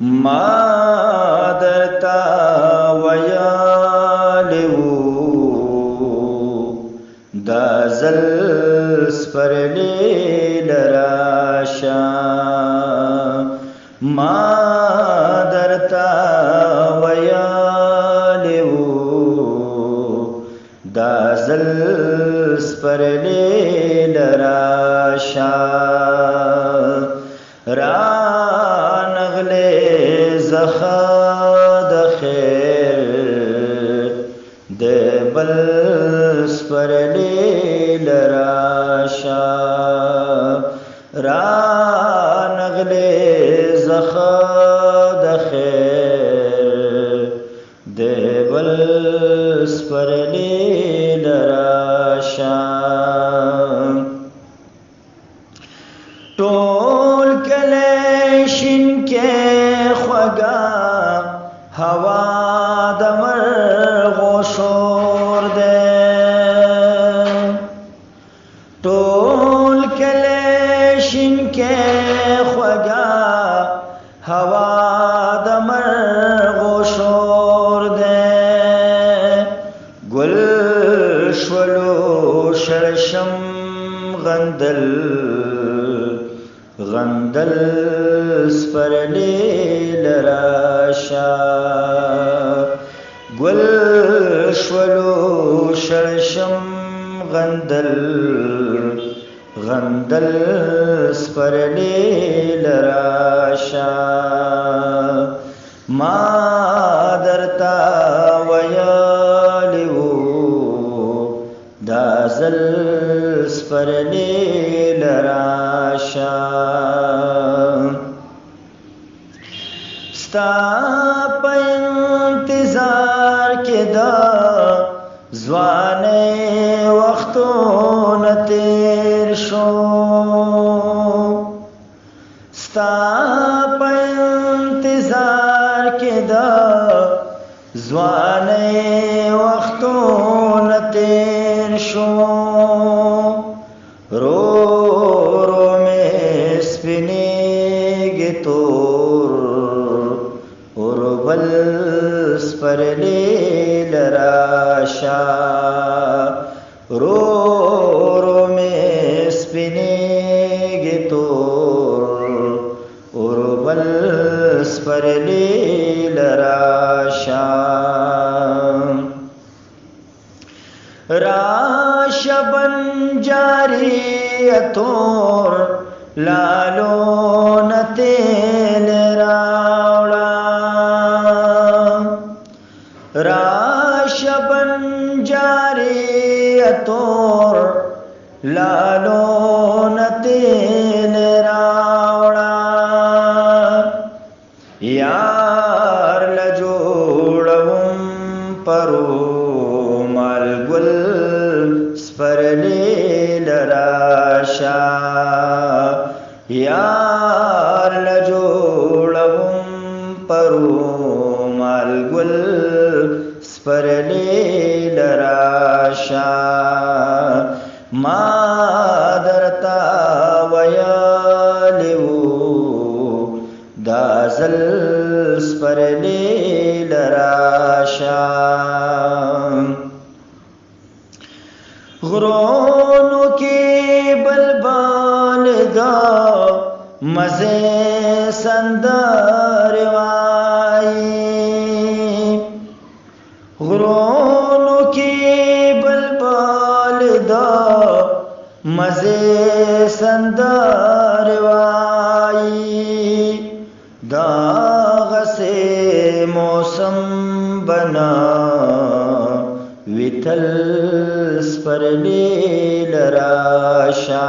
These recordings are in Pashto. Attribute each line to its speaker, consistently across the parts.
Speaker 1: ما درتا ویالی وو دا زل سپرلی لراشا ما درتا ویالی وو دا زل سپرلی لراشا رانغلی زخد خیر ده بل سپرلی لراشا رانغلی زخد خیر ده بل سپرلی لراشا ټول کلی شین کې خوږه هوا د مرغو شور دی ټول کلی شین کې خوږه هوا د مرغو شور دی ګل شولو شړشم غندل غندل سپرلی لراشا گل شولو شړشم غندل غندل سپرلی لراشا ما درتا ویالی وو دا زل سپرلی لراشا ستا په انتظار کې دا ځواني وختونه تیر شو ستا په انتظار کې دا ځواني وختونه تیر شو رو رو میں سپینیږي تور اور بل سپرلی لراشا رو رو میں سپینیږي تور اور بل سپرلی لراشا راشا بنجاری تور لالو نتیل راوڑا راشا بنجاری تور لالو نتیل راوڑا یار لجوڑم پرو مالگل سپرلی لراشا یار لجوڑم پرو مالگل سپرلی لراشا ما درتا ویالی وو دا زل سپرلی لراشا غرونو کی بلبال دا مزے سندر وائی غرونو کی بلبال دا مزے سندر وائی داغ سے موسم بنا ویتل سپرلی لراشا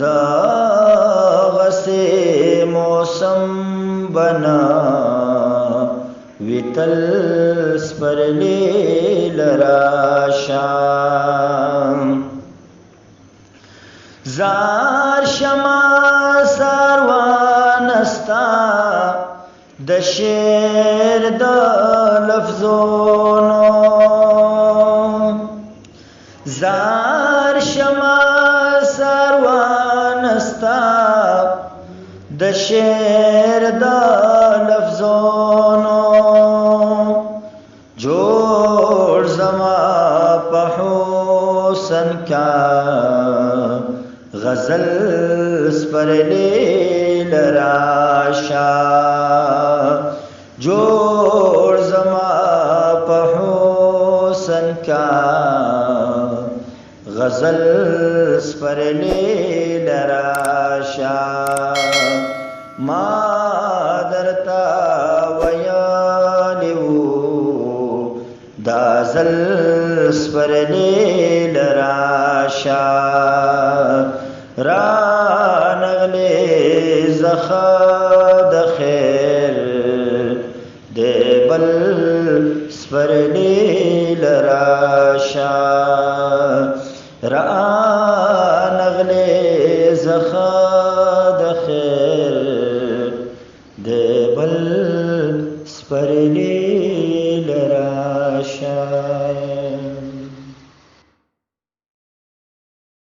Speaker 1: داغ سے موسم بنا ویتل سپرلی لراشا زار شما ساروانستا د شعر د لفظونو زار شما ساروانستا د شعر دا لفظونو جوړ زما په حسن کا غزل سپرلی لراشا جوړ زما په حسن کا غزل سپرلی لراشا ما درتا ویالیو دا زل سپرلی لراشا را نغلی زخا د خیر دی بل سپرلی لراشا را نغلی زخا د خیر دی بل سپرلی